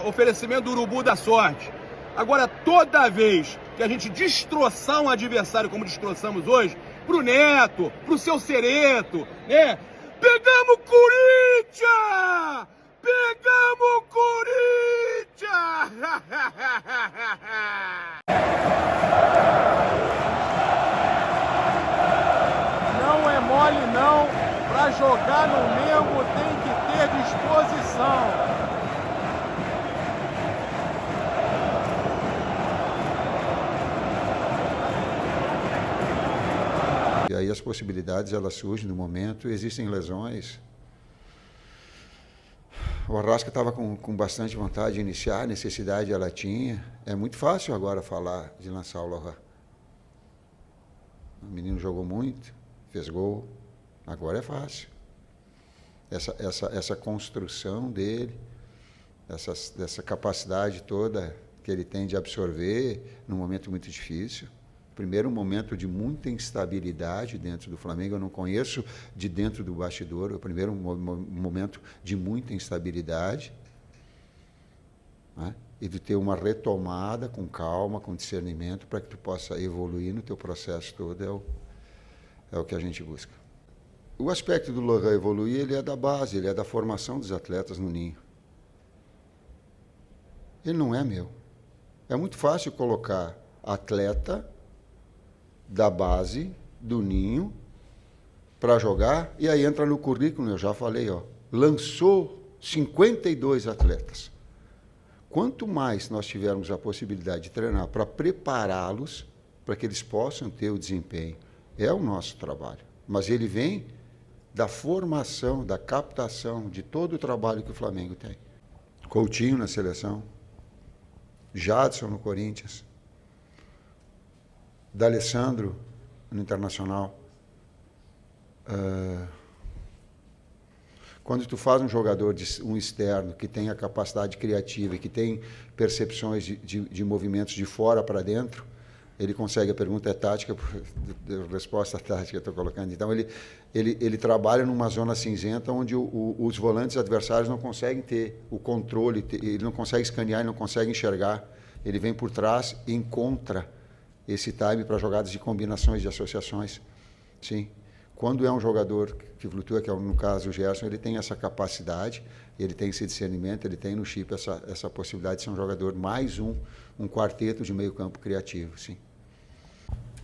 Oferecimento do Urubu da Sorte. Agora, toda vez que a gente destroçar um adversário como destroçamos hoje, pro Neto, pro seu Cereto, né? Pegamos o Corinthians! Pegamos o Corinthians! Não é mole não, pra jogar no Mengo tem que ter disposição. E aí as possibilidades, elas surgem no momento, existem lesões. O Arrasca estava com bastante vontade de iniciar, a necessidade ela tinha. É muito fácil agora falar de lançar o Lohan. O menino jogou muito, fez gol, agora é fácil. Essa construção dele, essa capacidade toda que ele tem de absorver num momento muito difícil. Primeiro, um momento de muita instabilidade dentro do Flamengo. Eu não conheço de dentro do bastidor. O primeiro momento de muita instabilidade, né? E de ter uma retomada com calma, com discernimento, para que tu possa evoluir no teu processo todo, é o que a gente busca. O aspecto do Lohan evoluir, ele é da base, ele é da formação dos atletas no ninho. Ele não é meu. É muito fácil colocar atleta da base, do ninho, para jogar, e aí entra no currículo, eu já falei, lançou 52 atletas. Quanto mais nós tivermos a possibilidade de treinar para prepará-los, para que eles possam ter o desempenho, é o nosso trabalho. Mas ele vem da formação, da captação, de todo o trabalho que o Flamengo tem. Coutinho na seleção, Jadson no Corinthians, D'Alessandro no Internacional. Quando tu faz um jogador, um externo, que tem a capacidade criativa e que tem percepções de movimentos de fora para dentro, ele consegue, a pergunta é tática, a resposta tática eu estou colocando. Então, ele trabalha numa zona cinzenta onde os volantes adversários não conseguem ter o controle, ele não consegue escanear, ele não consegue enxergar. Ele vem por trás e encontra esse time para jogadas de combinações, de associações. Sim. Quando é um jogador que flutua, que é no caso o Gerson, ele tem essa capacidade, ele tem esse discernimento, ele tem no chip essa possibilidade de ser um jogador mais um quarteto de meio campo criativo. Sim.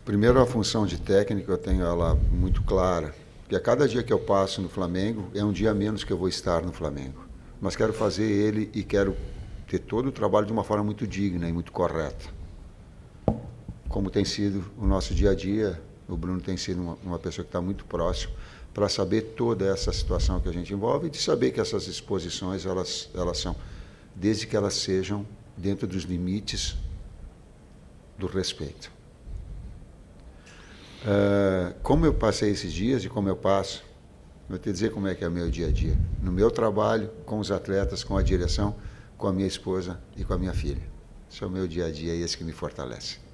Primeiro, a função de técnico, eu tenho ela muito clara, porque a cada dia que eu passo no Flamengo, é um dia menos que eu vou estar no Flamengo. Mas quero fazer ele e quero ter todo o trabalho de uma forma muito digna e muito correta. Como tem sido o nosso dia a dia, o Bruno tem sido uma pessoa que está muito próximo para saber toda essa situação que a gente envolve e de saber que essas exposições, elas são, desde que elas sejam dentro dos limites do respeito. Como eu passei esses dias e como eu passo, vou te dizer como é que é o meu dia a dia. No meu trabalho, com os atletas, com a direção, com a minha esposa e com a minha filha. Esse é o meu dia a dia e esse que me fortalece.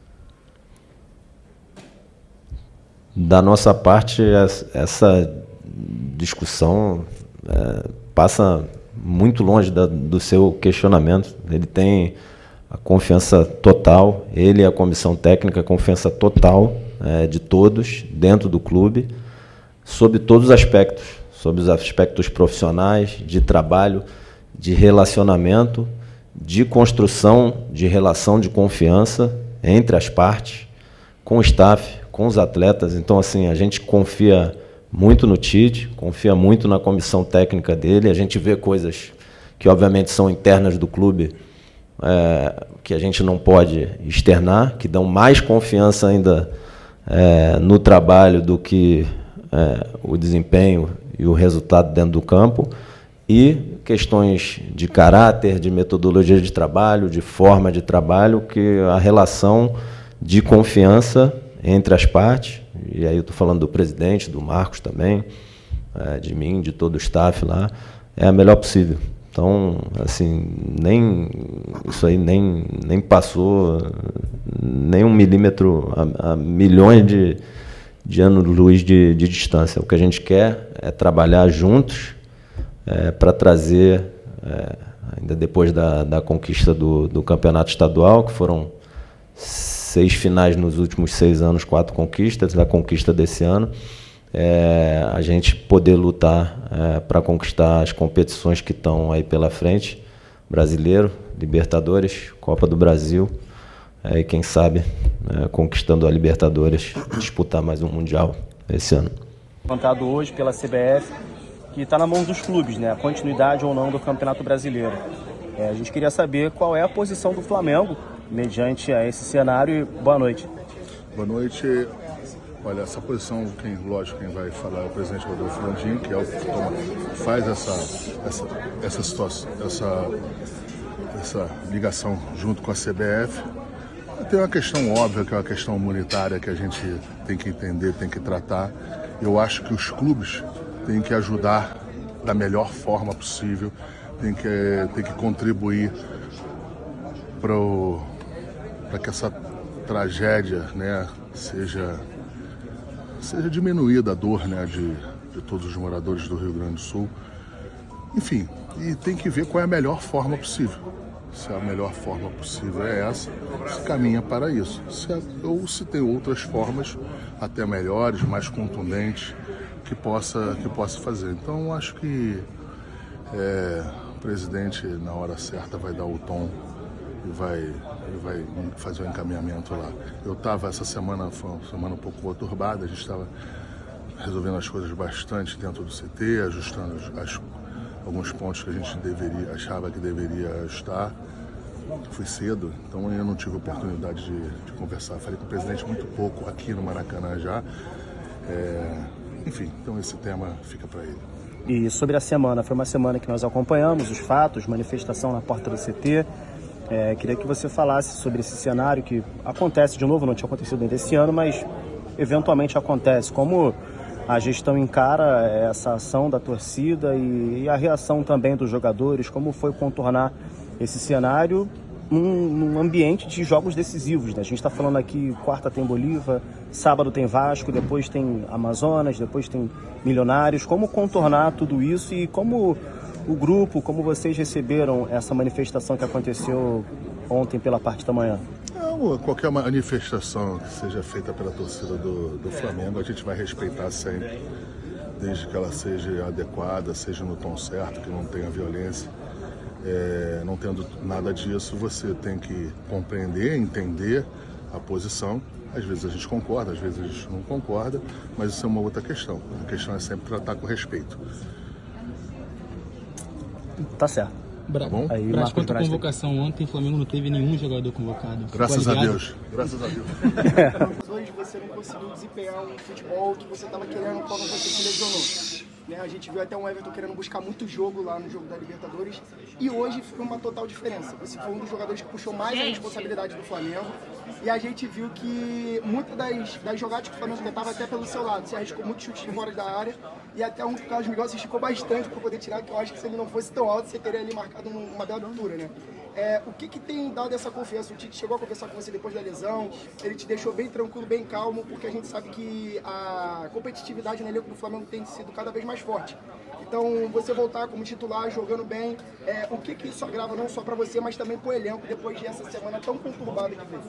Da nossa parte, essa discussão passa muito longe do seu questionamento. Ele tem a confiança total, ele e a comissão técnica, a confiança total de todos dentro do clube, sobre todos os aspectos, sobre os aspectos profissionais, de trabalho, de relacionamento, de construção de relação de confiança entre as partes, com o staff, com os atletas. Então, assim, a gente confia muito no Tite, confia muito na comissão técnica dele. A gente vê coisas que, obviamente, são internas do clube, que a gente não pode externar, que dão mais confiança ainda no trabalho do que o desempenho e o resultado dentro do campo. E questões de caráter, de metodologia de trabalho, de forma de trabalho, que a relação de confiança entre as partes, e aí eu estou falando do presidente, do Marcos também, de mim, de todo o staff lá, é a melhor possível. Então, assim, isso aí nem passou nem 1 milímetro a milhões de anos-luz de distância. O que a gente quer é trabalhar juntos para trazer ainda depois da conquista do campeonato estadual, que foram 6 finais nos últimos 6 anos, 4 conquistas, a conquista desse ano. A gente poder lutar para conquistar as competições que estão aí pela frente, Brasileiro, Libertadores, Copa do Brasil, e quem sabe, conquistando a Libertadores, disputar mais um Mundial esse ano. Levantado hoje pela CBF, que está na mão dos clubes, né? A continuidade ou não do Campeonato Brasileiro. A gente queria saber qual é a posição do Flamengo mediante a esse cenário. Boa noite. Boa noite. Olha, essa posição, quem vai falar é o presidente Rodolfo Landim, que é o que faz essa situação, essa ligação junto com a CBF. Tem uma questão óbvia, que é uma questão humanitária que a gente tem que entender, tem que tratar. Eu acho que os clubes têm que ajudar da melhor forma possível, tem que contribuir para que essa tragédia, né, seja diminuída a dor, né, de todos os moradores do Rio Grande do Sul. Enfim, e tem que ver qual é a melhor forma possível. Se a melhor forma possível é essa, se caminha para isso. Ou se tem outras formas, até melhores, mais contundentes, que possa fazer. Então, acho que o presidente, na hora certa, vai dar o tom e vai fazer o encaminhamento lá. Eu estava essa semana, foi uma semana um pouco conturbada, a gente estava resolvendo as coisas bastante dentro do CT, ajustando alguns pontos que a gente achava que deveria ajustar. Fui cedo, então eu não tive oportunidade de conversar. Falei com o presidente muito pouco aqui no Maracanã já. Enfim, então esse tema fica para ele. E sobre a semana, foi uma semana que nós acompanhamos os fatos, manifestação na porta do CT. Queria que você falasse sobre esse cenário que acontece de novo, não tinha acontecido ainda esse ano, mas eventualmente acontece. Como a gestão encara essa ação da torcida e a reação também dos jogadores, como foi contornar esse cenário num ambiente de jogos decisivos, né? A gente está falando aqui, quarta tem Bolívar, sábado tem Vasco, depois tem Amazonas, depois tem Milionários. Como contornar tudo isso e como o grupo, como vocês receberam essa manifestação que aconteceu ontem pela parte da manhã? Qualquer manifestação que seja feita pela torcida do Flamengo, a gente vai respeitar sempre, desde que ela seja adequada, seja no tom certo, que não tenha violência. Não tendo nada disso, você tem que compreender, entender a posição. Às vezes a gente concorda, às vezes a gente não concorda, mas isso é uma outra questão. A questão é sempre tratar com respeito. Tá certo. Tá bom? Braz, quanto à convocação ontem, o Flamengo não teve nenhum jogador convocado. Graças a Deus. Graças a Deus. Hoje você não conseguiu desempenhar um futebol que você estava querendo quando você se lesionou. Né? A gente viu até um Everton querendo buscar muito jogo lá no jogo da Libertadores e hoje foi uma total diferença. Você foi um dos jogadores que puxou mais a responsabilidade do Flamengo e a gente viu que muitas das jogadas que o Flamengo tentava até pelo seu lado, você arriscou muito chute de fora da área e até um Carlos Miguel se esticou bastante para poder tirar, que eu acho que se ele não fosse tão alto, você teria ali marcado uma bela altura, né? O que tem dado essa confiança? O Tite chegou a conversar com você depois da lesão, ele te deixou bem tranquilo, bem calmo, porque a gente sabe que a competitividade no elenco do Flamengo tem sido cada vez mais forte. Então, você voltar como titular, jogando bem, o que isso agrava não só para você, mas também para o elenco, depois dessa semana tão conturbada que fez?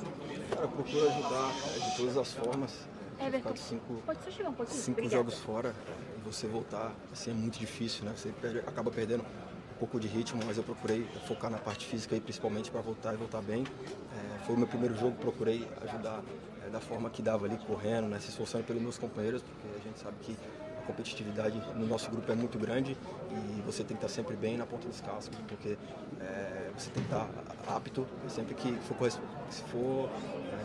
Cara, eu procuro ajudar de todas as formas. Ficar cinco jogos fora, você voltar, assim, é muito difícil, né? Você acaba perdendo um pouco de ritmo, mas eu procurei focar na parte física aí, principalmente para voltar e voltar bem. Foi o meu primeiro jogo, procurei ajudar da forma que dava ali, correndo, né? Se esforçando pelos meus companheiros, porque a gente sabe que a competitividade no nosso grupo é muito grande e você tem que estar sempre bem na ponta dos cascos, porque você tem que estar apto sempre que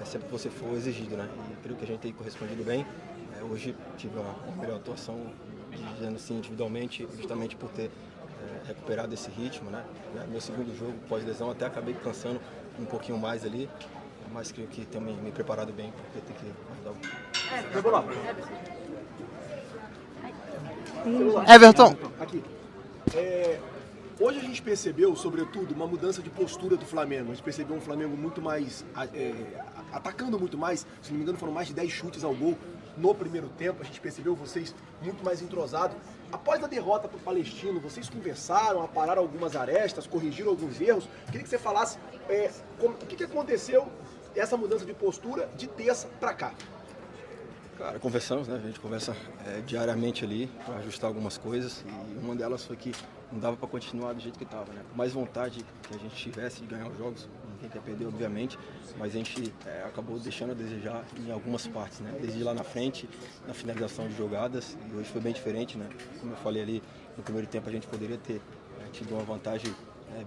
sempre que você for exigido, né? E creio que a gente tem correspondido bem. Hoje tive uma melhor atuação, dizendo assim, individualmente, justamente por ter recuperado esse ritmo, né? Meu segundo jogo pós-lesão, até acabei cansando um pouquinho mais ali, mas creio que tenho me preparado bem, porque tem que ajudar o Everton! Aqui. Hoje a gente percebeu, sobretudo, uma mudança de postura do Flamengo. A gente percebeu um Flamengo muito mais, atacando muito mais. Se não me engano, foram mais de 10 chutes ao gol no primeiro tempo. A gente percebeu vocês muito mais entrosados. Após a derrota para o Palestino, vocês conversaram, apararam algumas arestas, corrigiram alguns erros. Queria que você falasse o que aconteceu, essa mudança de postura de terça para cá. Cara, conversamos, né? A gente conversa diariamente ali para ajustar algumas coisas e uma delas foi que não dava para continuar do jeito que estava, né? Por mais vontade que a gente tivesse de ganhar os jogos, ninguém quer perder, obviamente, mas a gente acabou deixando a desejar em algumas partes, né? Desde lá na frente, na finalização de jogadas, e hoje foi bem diferente, né? Como eu falei ali, no primeiro tempo a gente poderia ter tido uma vantagem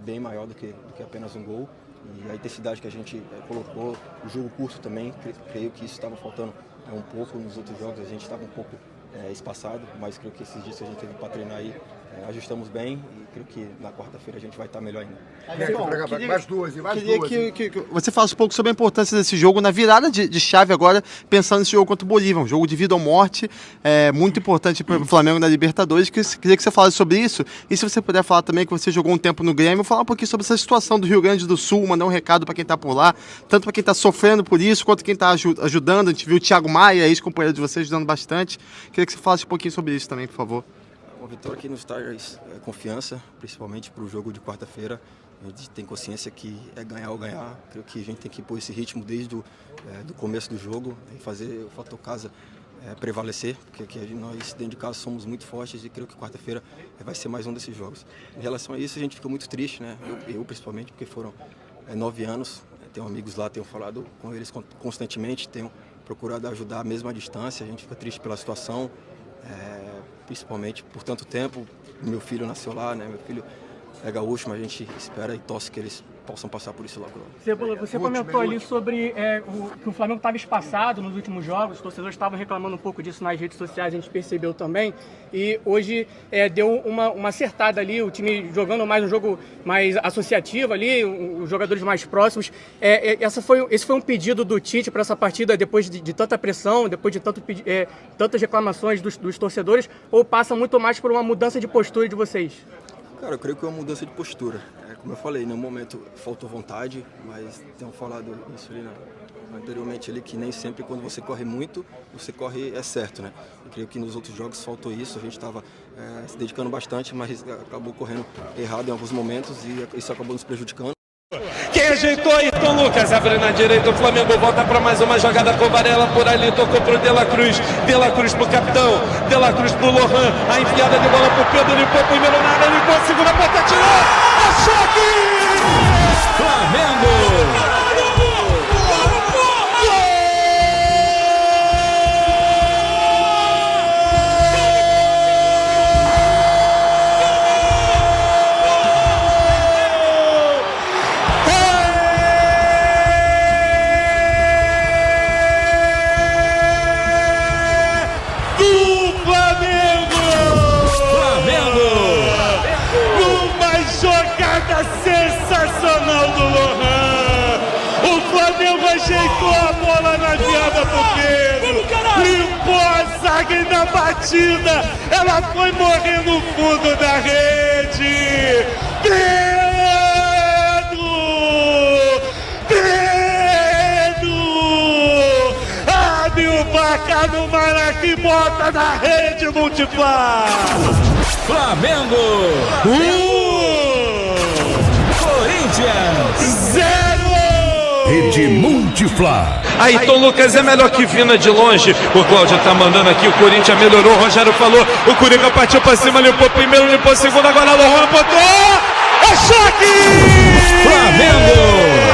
bem maior do que apenas um gol, e a intensidade que a gente colocou, o jogo curto também, creio que isso estava faltando um pouco nos outros jogos, a gente estava um pouco espaçado, mas creio que esses dias que a gente teve para treinar aí, ajustamos bem e creio que na quarta-feira a gente vai estar melhor ainda. Mais duas. Queria que você falasse um pouco sobre a importância desse jogo na virada de chave agora, pensando nesse jogo contra o Bolívia, um jogo de vida ou morte, muito importante para o Flamengo na Libertadores. Queria que você falasse sobre isso e se você puder falar também que você jogou um tempo no Grêmio, falar um pouquinho sobre essa situação do Rio Grande do Sul, mandar um recado para quem está por lá, tanto para quem está sofrendo por isso, quanto quem está ajudando. A gente viu o Thiago Maia, ex-companheiro de vocês, ajudando bastante. Queria que você falasse um pouquinho sobre isso também, por favor. Uma vitória que nos traz confiança, principalmente para o jogo de quarta-feira. A gente tem consciência que é ganhar ou ganhar. Creio que a gente tem que pôr esse ritmo desde do começo do jogo e fazer o fator casa prevalecer, porque nós dentro de casa somos muito fortes e creio que quarta-feira vai ser mais um desses jogos. Em relação a isso, a gente fica muito triste, né? Eu principalmente, porque foram 9 anos. Tenho amigos lá, tenho falado com eles constantemente, tenho procurado ajudar mesmo à distância. A gente fica triste pela situação. Principalmente por tanto tempo. Meu filho nasceu lá, né? Meu filho é gaúcho, mas a gente espera e torce que eles possam passar por isso logo. Você comentou ali sobre que o Flamengo estava espaçado nos últimos jogos, os torcedores estavam reclamando um pouco disso nas redes sociais, a gente percebeu também, e hoje deu uma acertada ali, o time jogando mais um jogo mais associativo ali, os jogadores mais próximos. Esse foi um pedido do Tite para essa partida, depois de tanta pressão, depois de tantas reclamações dos torcedores, ou passa muito mais por uma mudança de postura de vocês? Cara, eu creio que é uma mudança de postura. Como eu falei, no momento faltou vontade, mas tenho falado isso ali anteriormente ali, que nem sempre quando você corre muito, você corre certo, né? Eu creio que nos outros jogos faltou isso, a gente estava se dedicando bastante, mas acabou correndo errado em alguns momentos e isso acabou nos prejudicando. Quem ajeitou? Ayrton Lucas abre na direita, o Flamengo volta para mais uma jogada com Varela por ali, tocou pro De La Cruz pro capitão, De La Cruz pro Lohan, a enfiada de bola pro Pedro, limpou primeiro na área, limpou a segunda ponta, tirou, achou aqui! Flamengo! Sensacional do Lohan! O Flamengo ajeitou a bola na enfiada pro Pedro, limpou a zaga e na batida ela foi morrer no fundo da rede. Pedro! Abre o vaca no Maracanã e bota na rede multiplar. Flamengo! Corinthians 0! Rede Multipla. Ayrton Lucas é melhor que Vina de longe. O Cláudio tá mandando aqui, o Corinthians melhorou. O Rogério falou, o Coringa partiu pra cima, limpou primeiro, limpou segundo, agora o Lohan botou. É choque! Flamengo!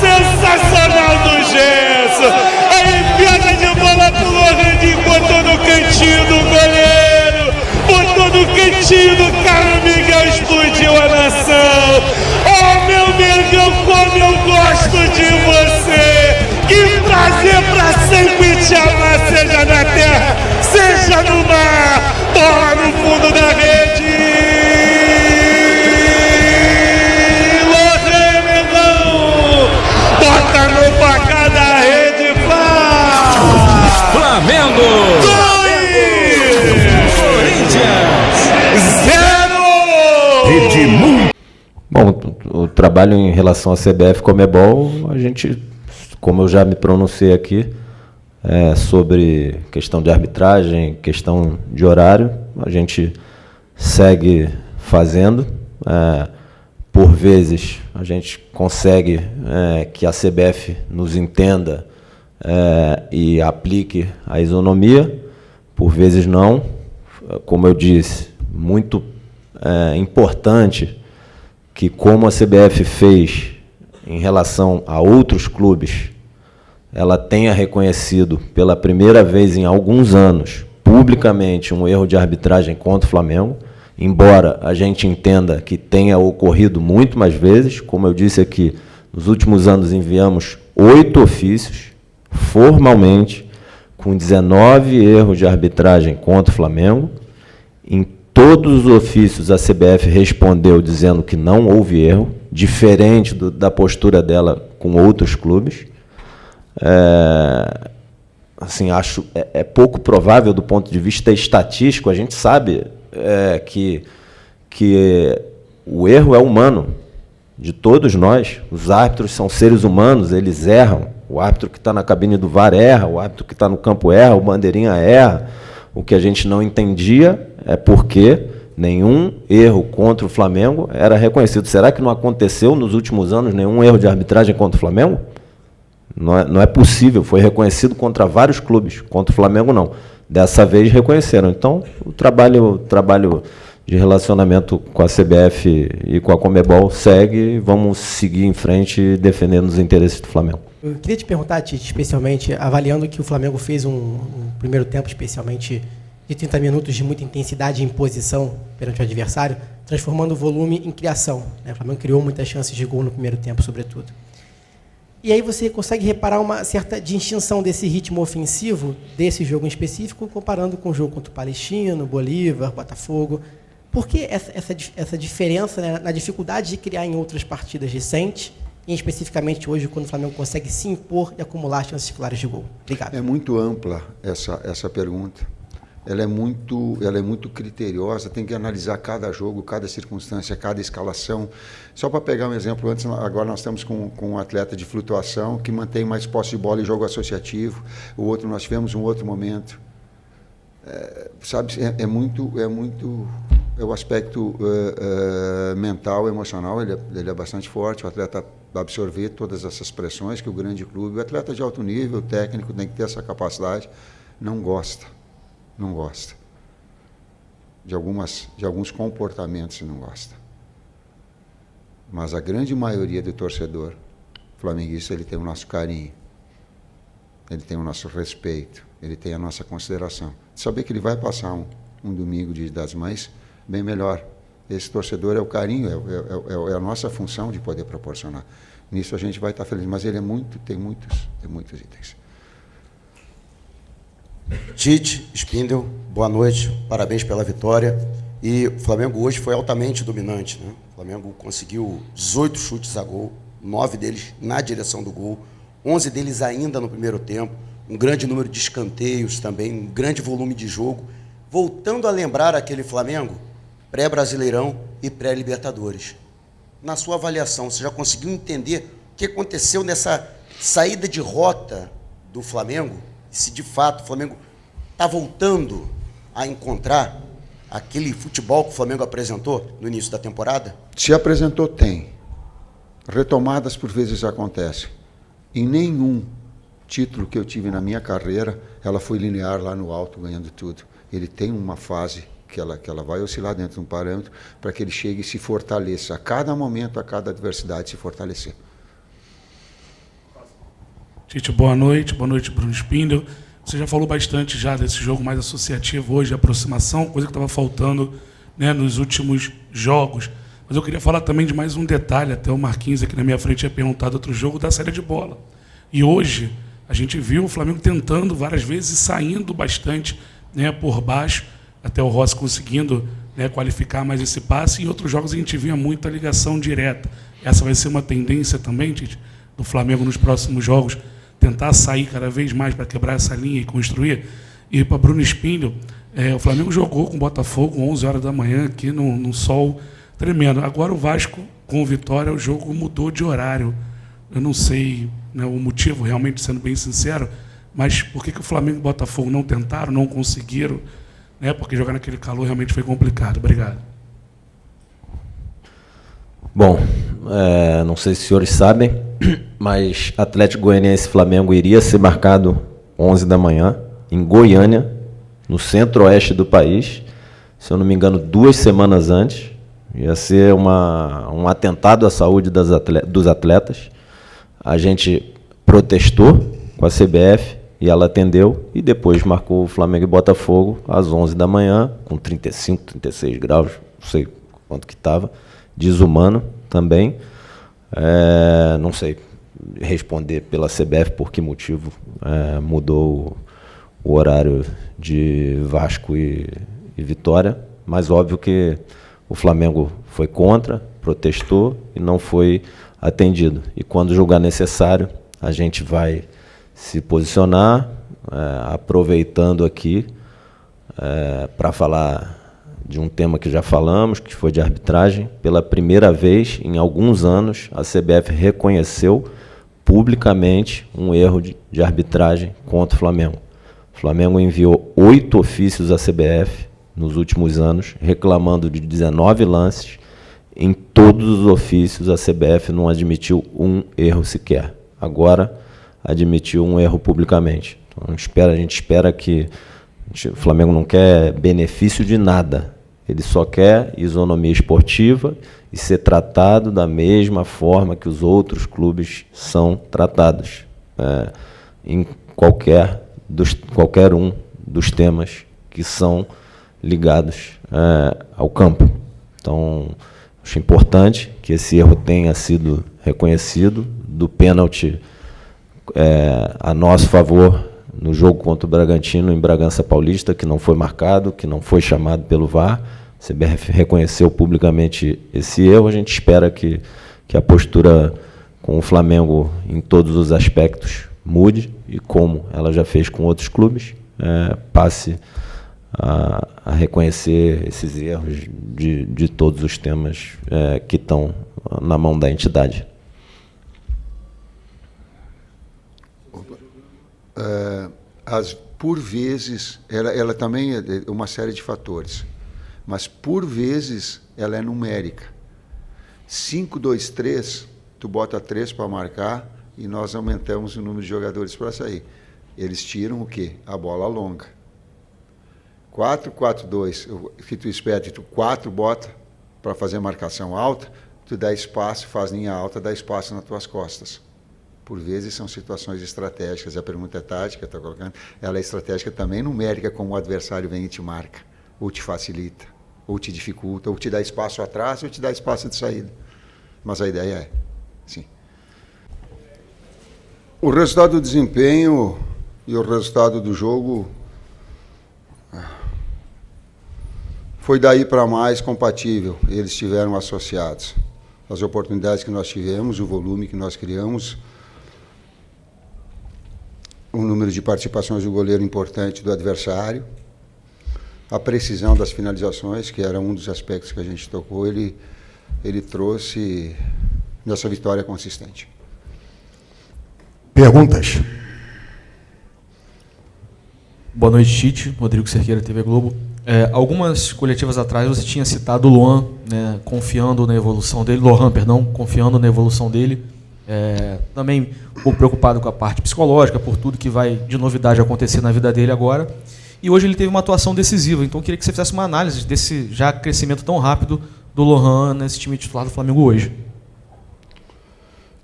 Sensacional! trabalho em relação à CBF e Conmebol, a gente, como eu já me pronunciei aqui, sobre questão de arbitragem, questão de horário, a gente segue fazendo. Por vezes a gente consegue que a CBF nos entenda e aplique a isonomia, por vezes não. Como eu disse, muito importante que, como a CBF fez em relação a outros clubes, ela tenha reconhecido pela primeira vez em alguns anos, publicamente, um erro de arbitragem contra o Flamengo, embora a gente entenda que tenha ocorrido muito mais vezes. Como eu disse aqui, nos últimos anos enviamos 8 ofícios, formalmente, com 19 erros de arbitragem contra o Flamengo. Em todos os ofícios a CBF respondeu dizendo que não houve erro, diferente da postura dela com outros clubes. Assim, acho pouco provável do ponto de vista estatístico. A gente sabe que o erro é humano, de todos nós. Os árbitros são seres humanos, eles erram. O árbitro que está na cabine do VAR erra, o árbitro que está no campo erra, o bandeirinha erra. O que a gente não entendia é porque nenhum erro contra o Flamengo era reconhecido. Será que não aconteceu nos últimos anos nenhum erro de arbitragem contra o Flamengo? Não é possível, foi reconhecido contra vários clubes, contra o Flamengo não. Dessa vez reconheceram. Então, o trabalho de relacionamento com a CBF e com a Conmebol segue, vamos seguir em frente defendendo os interesses do Flamengo. Eu queria te perguntar, Tite, especialmente, avaliando que o Flamengo fez um primeiro tempo, especialmente de 30 minutos de muita intensidade e imposição perante o adversário, transformando o volume em criação, né? O Flamengo criou muitas chances de gol no primeiro tempo, sobretudo. E aí você consegue reparar uma certa distinção desse ritmo ofensivo, desse jogo em específico, comparando com o jogo contra o Palestino, Bolívar, Botafogo. Por que essa diferença, né, na dificuldade de criar em outras partidas recentes, e especificamente hoje, quando o Flamengo consegue se impor e acumular chances claras de gol? Obrigado. É muito ampla essa pergunta. Ela é muito criteriosa, tem que analisar cada jogo, cada circunstância, cada escalação. Só para pegar um exemplo, agora nós estamos com um atleta de flutuação que mantém mais posse de bola em jogo associativo. O outro, nós tivemos um outro momento. É o aspecto mental, emocional, ele é bastante forte. O atleta absorver todas essas pressões que o grande clube, o atleta de alto nível, o técnico tem que ter essa capacidade, não gosta de alguns comportamentos, não gosta. Mas a grande maioria do torcedor flamenguista, ele tem o nosso carinho, ele tem o nosso respeito, ele tem a nossa consideração. Saber que ele vai passar um domingo de Dia das Mães bem melhor. Esse torcedor é o carinho, é a nossa função de poder proporcionar. Nisso a gente vai estar feliz, mas ele tem muitos itens. Tite, Spindel, boa noite, parabéns pela vitória. E o Flamengo hoje foi altamente dominante, né? O Flamengo conseguiu 18 chutes a gol, 9 deles na direção do gol, 11 deles ainda no primeiro tempo, um grande número de escanteios também, um grande volume de jogo, voltando a lembrar aquele Flamengo pré-Brasileirão e pré-Libertadores. Na sua avaliação, você já conseguiu entender o que aconteceu nessa saída de rota do Flamengo? Se de fato o Flamengo está voltando a encontrar aquele futebol que o Flamengo apresentou no início da temporada? Se apresentou, tem. Retomadas por vezes acontecem. Em nenhum título que eu tive na minha carreira, ela foi linear lá no alto, ganhando tudo. Ele tem uma fase que ela vai oscilar dentro de um parâmetro para que ele chegue e se fortaleça. A cada momento, a cada adversidade, se fortalecer. Tite, boa noite, Bruno Spindel. Você já falou bastante já desse jogo mais associativo hoje, de aproximação, coisa que estava faltando, né, nos últimos jogos. Mas eu queria falar também de mais um detalhe, até o Marquinhos aqui na minha frente tinha perguntado outro jogo, da saída de bola. E hoje a gente viu o Flamengo tentando várias vezes e saindo bastante, né, por baixo, até o Rossi conseguindo, né, qualificar mais esse passe. E em outros jogos a gente via muita ligação direta. Essa vai ser uma tendência também, Tite, do Flamengo nos próximos jogos, tentar sair cada vez mais para quebrar essa linha e construir. E para Bruno Spindel, o Flamengo jogou com o Botafogo 11 horas da manhã aqui num sol tremendo. Agora o Vasco com o Vitória, o jogo mudou de horário. Eu não sei, né, o motivo, realmente, sendo bem sincero, mas por que o Flamengo e o Botafogo não tentaram, não conseguiram? Né, porque jogar naquele calor realmente foi complicado. Obrigado. Bom, não sei se os senhores sabem, mas Atlético Goianiense e Flamengo iria ser marcado 11 da manhã, em Goiânia, no centro-oeste do país, se eu não me engano, 2 semanas antes. Ia ser um atentado à saúde dos atletas. A gente protestou com a CBF e ela atendeu, e depois marcou o Flamengo e Botafogo às 11 da manhã, com 35, 36 graus, não sei quanto que estava, desumano também. Não sei responder pela CBF por que motivo mudou o horário de Vasco e Vitória, mas óbvio que o Flamengo foi contra, protestou e não foi atendido. E quando julgar necessário, a gente vai se posicionar, aproveitando aqui para falar de um tema que já falamos, que foi de arbitragem. Pela primeira vez em alguns anos, a CBF reconheceu publicamente um erro de arbitragem contra o Flamengo. O Flamengo enviou 8 ofícios à CBF nos últimos anos, reclamando de 19 lances. Em todos os ofícios, a CBF não admitiu um erro sequer. Agora, admitiu um erro publicamente. Então, a gente espera que... O Flamengo não quer benefício de nada. Ele só quer isonomia esportiva e ser tratado da mesma forma que os outros clubes são tratados, em qualquer um dos temas que são ligados ao campo. Então, acho importante que esse erro tenha sido reconhecido, do pênalti a nosso favor no jogo contra o Bragantino em Bragança Paulista, que não foi marcado, que não foi chamado pelo VAR. A CBF reconheceu publicamente esse erro. A gente espera que a postura com o Flamengo em todos os aspectos mude e, como ela já fez com outros clubes, passe a reconhecer esses erros de todos os temas que estão na mão da entidade. Por vezes, ela também é uma série de fatores, mas por vezes ela é numérica. 5-2-3, tu bota 3 para marcar e nós aumentamos o número de jogadores para sair. Eles tiram o quê? A bola longa. 4-4-2, que tu espera, tu 4 bota para fazer marcação alta, tu dá espaço, faz linha alta, dá espaço nas tuas costas. Por vezes são situações estratégicas. A pergunta é tática, está colocando. Ela é estratégica também numérica, como o adversário vem e te marca, ou te facilita, ou te dificulta, ou te dá espaço atrás, ou te dá espaço de saída. Mas a ideia é, sim. O resultado do desempenho e o resultado do jogo foi daí para mais compatível. Eles estiveram associados. As oportunidades que nós tivemos, o volume que nós criamos, o número de participações do goleiro importante do adversário, a precisão das finalizações, que era um dos aspectos que a gente tocou, ele trouxe nessa vitória consistente. Perguntas? Boa noite, Tite. Rodrigo Cerqueira, TV Globo. Algumas coletivas atrás você tinha citado o Luan, né, confiando na evolução dele, confiando na evolução dele. Também um pouco preocupado com a parte psicológica, por tudo que vai de novidade acontecer na vida dele agora. E hoje ele teve uma atuação decisiva, então eu queria que você fizesse uma análise desse já crescimento tão rápido do Lohan nesse time titular do Flamengo hoje.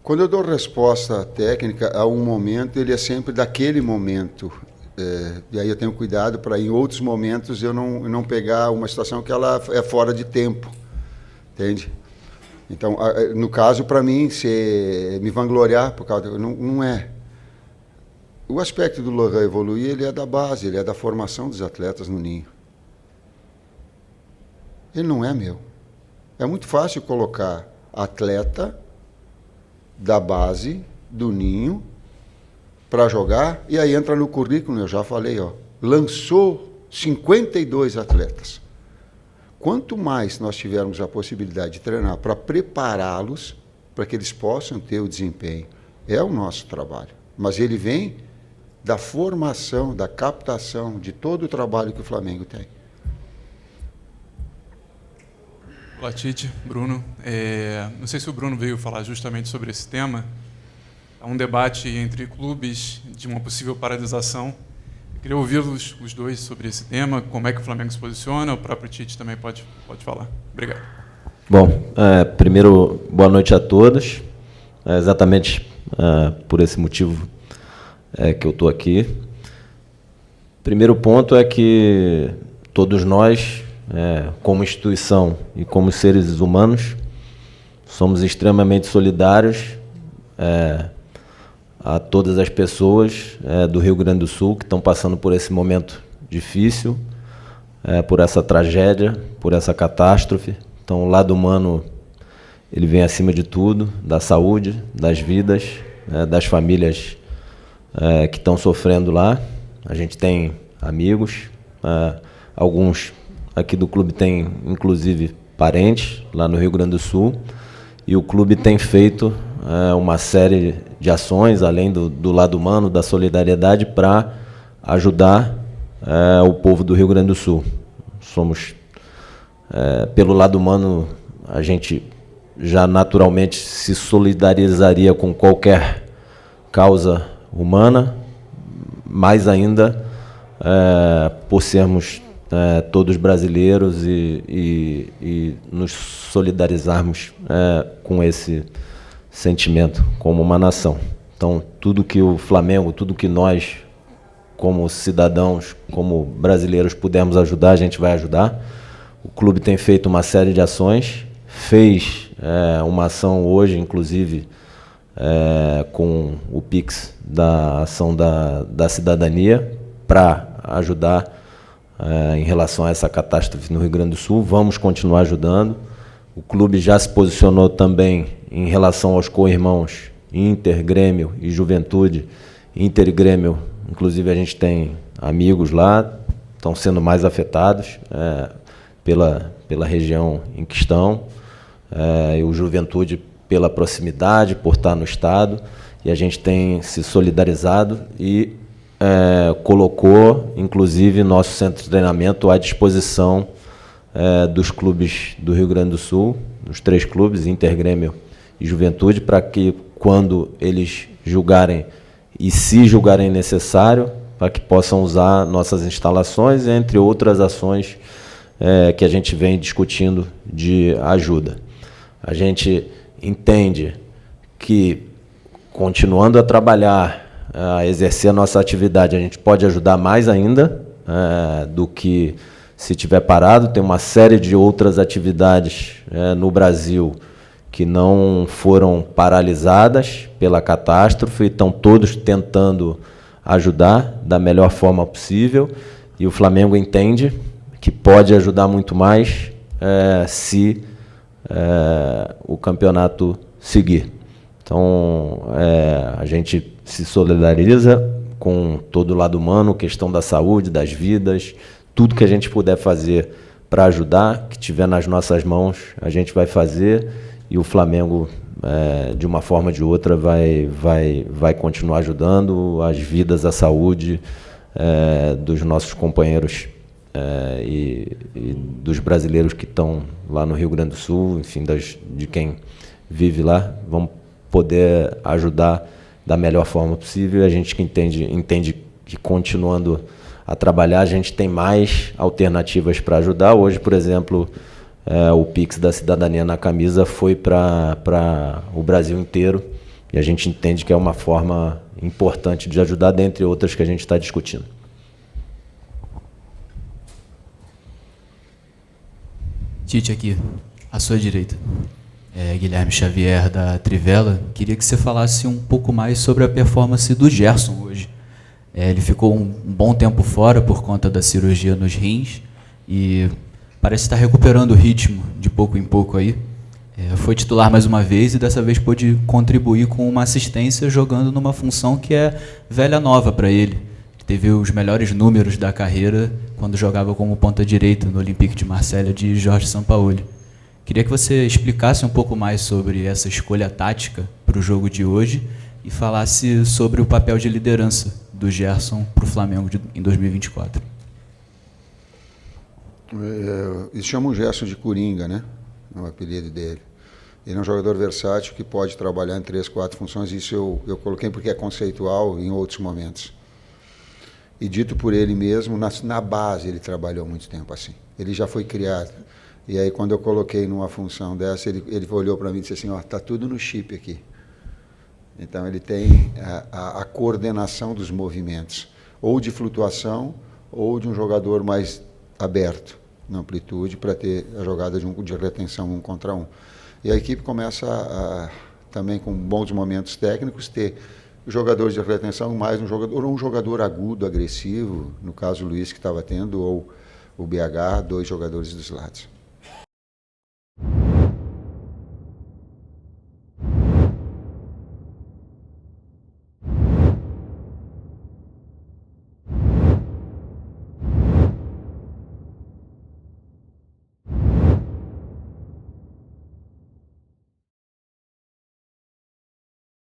Quando eu dou resposta técnica a um momento, ele é sempre daquele momento. E aí eu tenho cuidado para, em outros momentos, eu não pegar uma situação que ela é fora de tempo. Entende? Então, no caso, para mim, se me vangloriar, por causa não é. O aspecto do Lohan evoluir, ele é da base, ele é da formação dos atletas no ninho. Ele não é meu. É muito fácil colocar atleta da base, do ninho, para jogar, e aí entra no currículo, eu já falei, lançou 52 atletas. quanto mais nós tivermos a possibilidade de treinar para prepará-los para que eles possam ter o desempenho, é o nosso trabalho. Mas ele vem da formação, da captação, de todo o trabalho que o Flamengo tem. Olá, Tite, Bruno. Não sei se o Bruno veio falar justamente sobre esse tema. Há um debate entre clubes de uma possível paralisação. Eu queria ouvi-los os dois sobre esse tema, como é que o Flamengo se posiciona, o próprio Tite também pode falar. Obrigado. Bom, primeiro, boa noite a todos. Exatamente por esse motivo que eu estou aqui. Primeiro ponto é que todos nós, como instituição e como seres humanos, somos extremamente solidários a todas as pessoas do Rio Grande do Sul que estão passando por esse momento difícil, por essa tragédia, por essa catástrofe. Então, o lado humano, ele vem acima de tudo, da saúde, das vidas, das famílias que estão sofrendo lá. A gente tem amigos, alguns aqui do clube têm, inclusive, parentes lá no Rio Grande do Sul, e o clube tem feito uma série de ações, além do lado humano, da solidariedade, para ajudar o povo do Rio Grande do Sul. Somos, pelo lado humano, a gente já naturalmente se solidarizaria com qualquer causa humana, mais ainda por sermos todos brasileiros e nos solidarizarmos com esse sentimento como uma nação. Então, tudo que o Flamengo, tudo que nós, como cidadãos, como brasileiros, pudermos ajudar, a gente vai ajudar. O clube tem feito uma série de ações, fez uma ação hoje, inclusive, com o Pix da ação da cidadania, para ajudar em relação a essa catástrofe no Rio Grande do Sul. Vamos continuar ajudando. O clube já se posicionou também em relação aos co-irmãos Inter, Grêmio e Juventude. Inter e Grêmio, inclusive, a gente tem amigos lá, estão sendo mais afetados pela região em que estão, e o Juventude pela proximidade, por estar no estado, e a gente tem se solidarizado e colocou, inclusive, nosso centro de treinamento à disposição dos clubes do Rio Grande do Sul, dos 3 clubes, Inter, Grêmio e Juventude, para que, quando eles julgarem e se julgarem necessário, para que possam usar nossas instalações, entre outras ações que a gente vem discutindo de ajuda. A gente entende que, continuando a trabalhar, a exercer a nossa atividade, a gente pode ajudar mais ainda do que se tiver parado. Tem uma série de outras atividades no Brasil que não foram paralisadas pela catástrofe, estão todos tentando ajudar da melhor forma possível, e o Flamengo entende que pode ajudar muito mais se o campeonato seguir. Então, a gente se solidariza com todo o lado humano, questão da saúde, das vidas, tudo que a gente puder fazer para ajudar, que tiver nas nossas mãos, a gente vai fazer, e o Flamengo, de uma forma ou de outra, vai continuar ajudando as vidas, a saúde dos nossos companheiros e dos brasileiros que estão lá no Rio Grande do Sul, enfim, de quem vive lá. Vamos poder ajudar da melhor forma possível. A gente que entende que, continuando a trabalhar, a gente tem mais alternativas para ajudar. Hoje, por exemplo, o Pix da cidadania na camisa foi para o Brasil inteiro, e a gente entende que é uma forma importante de ajudar, dentre outras que a gente está discutindo. Tite, aqui, à sua direita. Guilherme Xavier, da Trivela. Queria que você falasse um pouco mais sobre a performance do Gerson hoje. Ele ficou um bom tempo fora por conta da cirurgia nos rins e parece estar recuperando o ritmo de pouco em pouco aí. Foi titular mais uma vez e dessa vez pôde contribuir com uma assistência, jogando numa função que é velha nova para ele. teve os melhores números da carreira quando jogava como ponta direita no Olympique de Marselha de Jorge Sampaoli. Queria que você explicasse um pouco mais sobre essa escolha tática para o jogo de hoje e falasse sobre o papel de liderança do Gerson para o Flamengo em 2024. Eles chamam o Gerson de Coringa, né? É o apelido dele. Ele é um jogador versátil que pode trabalhar em 3, 4 funções. Isso eu coloquei porque é conceitual em outros momentos. E dito por ele mesmo, na base ele trabalhou muito tempo assim. Ele já foi criado. E aí quando eu coloquei numa função dessa, ele olhou para mim e disse assim, ó, tá tudo no chip aqui. Então ele tem a coordenação dos movimentos, ou de flutuação, ou de um jogador mais aberto na amplitude para ter a jogada de retenção 1 contra 1. E a equipe começa também com bons momentos técnicos, ter jogadores de retenção, mais um jogador agudo, agressivo, no caso o Luiz que estava tendo, ou o BH, 2 jogadores dos lados.